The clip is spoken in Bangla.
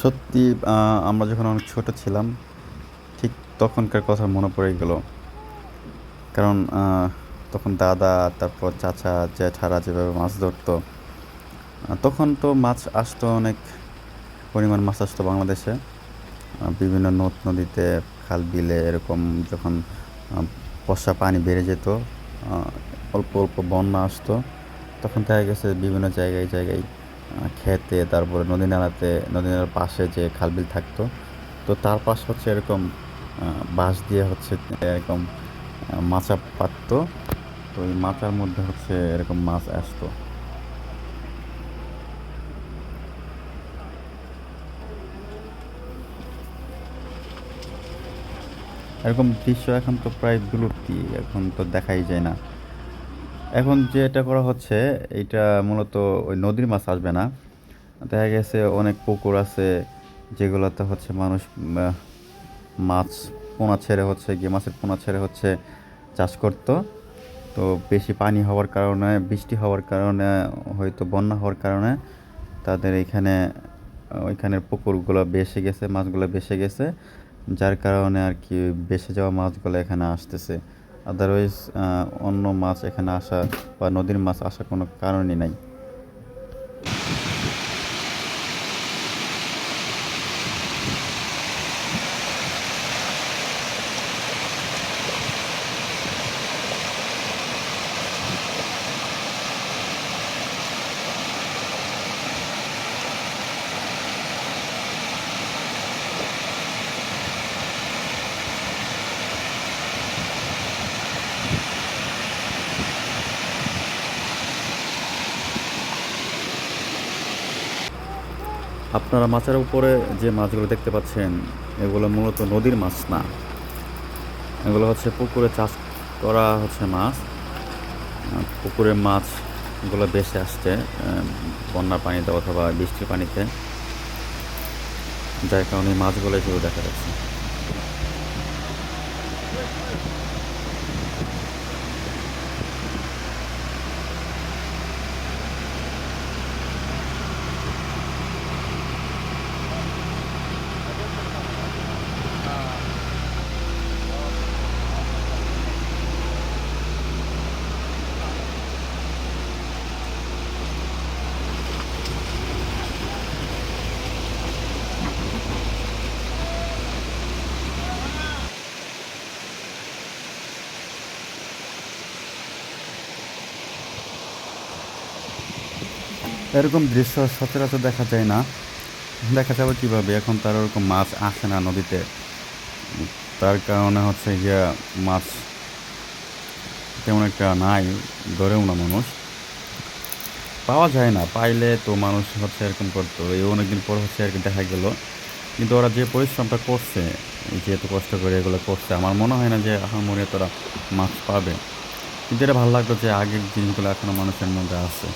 সত্যি আমরা যখন অনেক ছোট ছিলাম, ঠিক তখনকার কথা মনে পড়ে গেল। কারণ তখন দাদা, তারপর চাচা, জ্যাঠারা যেভাবে মাছ ধরতো, তখন তো মাছ আসতো অনেক পরিমাণ মাছ আসতো বাংলাদেশে। বিভিন্ন নদ-নদীতে, খাল-বিলে এরকম যখন আ বর্ষা পানি বেড়ে যেত, অল্প, অল্প বন্যা আসতো, তখন দেখা গেছে বিভিন্ন জায়গায়, জায়গায় ক্ষেতে, তারপরে নদী-নালাতে, নদী-নালার পাশে যে খাল-বিল থাকতো, তো তার পাশে হচ্ছে এরকম আ বাঁশ দিয়ে হচ্ছে এরকম মাচা পাততো। তো ওই মাচার মধ্যে হচ্ছে এরকম মাছ আসতো। এরকম দৃশ্য এখন তো প্রায় বিলুপ্তি, এখন তো দেখাই যায় না। এখন যেটা করা হচ্ছে, এইটা মূলত ওই নদীর মাছ আসবে না। দেখা গেছে অনেক পুকুর আছে যেগুলোতে হচ্ছে মানুষ মাছ পোনা ছেড়ে হচ্ছে গিয়ে মাছের পোনা ছেড়ে হচ্ছে চাষ করতো। তো বেশি পানি হওয়ার কারণে, বৃষ্টি হওয়ার কারণে, হয়তো বন্যা হওয়ার কারণে তাদের এইখানে ওইখানের পুকুরগুলো বেসে গেছে, মাছগুলো বেসে গেছে, যার কারণে আর কি বেসে যাওয়া মাছগুলো এখানে আসতেছে। আদারওয়াইজ অন্য মাছ এখানে আসা বা নদীর মাছ আসার কোনো কারণই নাই। আপনারা মাছের উপরে যে মাছগুলো দেখতে পাচ্ছেন, এগুলো মূলত নদীর মাছ না। এগুলো হচ্ছে পুকুরে চাষ করা হচ্ছে মাছ। পুকুরের মাছগুলো ভেসে আসছে বন্যার পানিতে অথবা বৃষ্টির পানিতে, যার কারণে এই মাছগুলো শুধু দেখা যাচ্ছে। এরকম দৃশ্য সচরাচর দেখা যায় না। দেখা যাবে কীভাবে, এখন তার ওরকম মাছ আসে না নদীতে। তার কারণে হচ্ছে গিয়া মাছ তেমন একটা নাই, ধরেও না মানুষ। পাওয়া যায় না, পাইলে তো মানুষ হচ্ছে এরকম করতো। এই অনেকদিন পর হচ্ছে আর কি দেখা গেল। কিন্তু ওরা যে পরিশ্রমটা করছে, যে এত কষ্ট করে এগুলো করছে, আমার মনে হয় না যে আহামরি তোরা মাছ পাবে। কিন্তু এটা ভালো লাগতো যে আগের জিনিসগুলো এখনো মানুষের মধ্যে আছে।